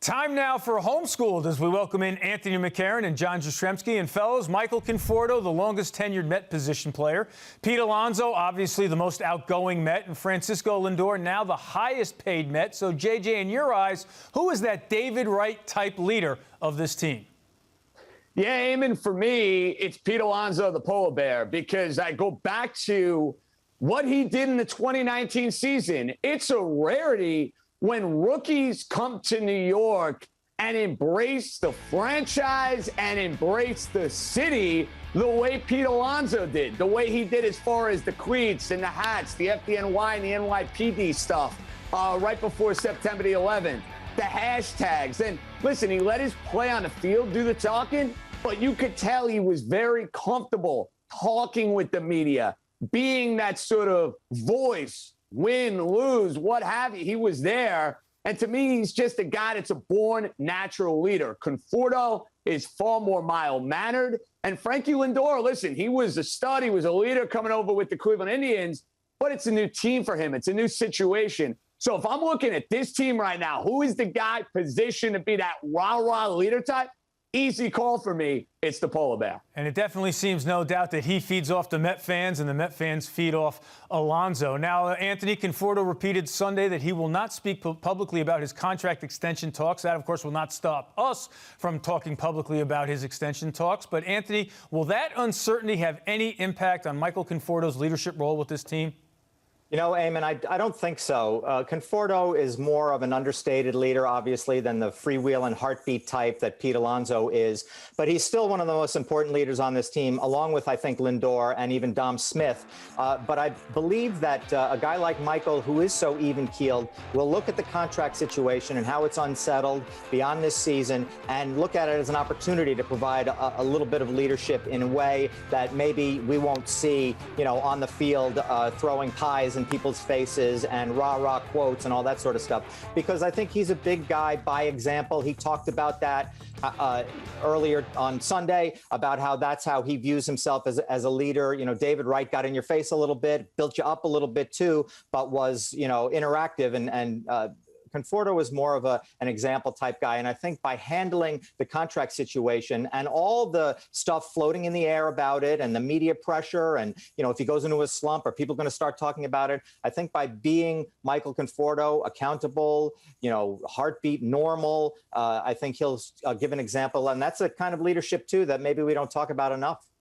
Time now for Homeschooled as we welcome in Anthony McCarron and John Jastrzemski. And fellows, Michael Conforto, the longest-tenured Met position player. Pete Alonso, obviously the most outgoing Met. And Francisco Lindor, now the highest-paid Met. So, JJ, in your eyes, who is that David Wright-type leader of this team? Yeah, Eamon, for me, it's Pete Alonso, the polar bear, because I go back to what he did in the 2019 season. It's a rarity when rookies come to New York and embrace the franchise and embrace the city the way Pete Alonso did, the way he did as far as the cleats and the hats, the FDNY and the NYPD stuff right before September the 11th, the hashtags. And listen, he let his play on the field do the talking, but you could tell he was very comfortable talking with the media, being that sort of voice. Win, lose, what have you. He was there. And to me, he's just a guy that's a born natural leader. Conforto is far more mild-mannered. And Frankie Lindor, listen, he was a stud. He was a leader coming over with the Cleveland Indians. But it's a new team for him. It's a new situation. So if I'm looking at this team right now, who is the guy positioned to be that rah-rah leader type? Easy call for me. It's the polar bear. And it definitely seems, no doubt, that he feeds off the Met fans and the Met fans feed off Alonso. Now, Anthony Conforto repeated Sunday that he will not speak publicly about his contract extension talks. That, of course, will not stop us from talking publicly about his extension talks. But, Anthony, will that uncertainty have any impact on Michael Conforto's leadership role with this team? You know, Eamon, I don't think so. Conforto is more of an understated leader, obviously, than the freewheeling heartbeat type that Pete Alonso is. But he's still one of the most important leaders on this team, along with, I think, Lindor and even Dom Smith. But I believe that a guy like Michael, who is so even-keeled, will look at the contract situation and how it's unsettled beyond this season and look at it as an opportunity to provide a little bit of leadership in a way that maybe we won't see, you know, on the field throwing pies in people's faces and rah-rah quotes and all that sort of stuff, because I think he's a big guy by example. He talked about that earlier on Sunday, about how that's how he views himself as a leader. You know, David Wright got in your face a little bit, built you up a little bit too, but was, you know, interactive and Conforto was more of an example type guy. And I think by handling the contract situation and all the stuff floating in the air about it and the media pressure and, you know, if he goes into a slump, are people going to start talking about it? I think by being Michael Conforto, accountable, you know, heartbeat normal, I think he'll give an example. And that's a kind of leadership, too, that maybe we don't talk about enough.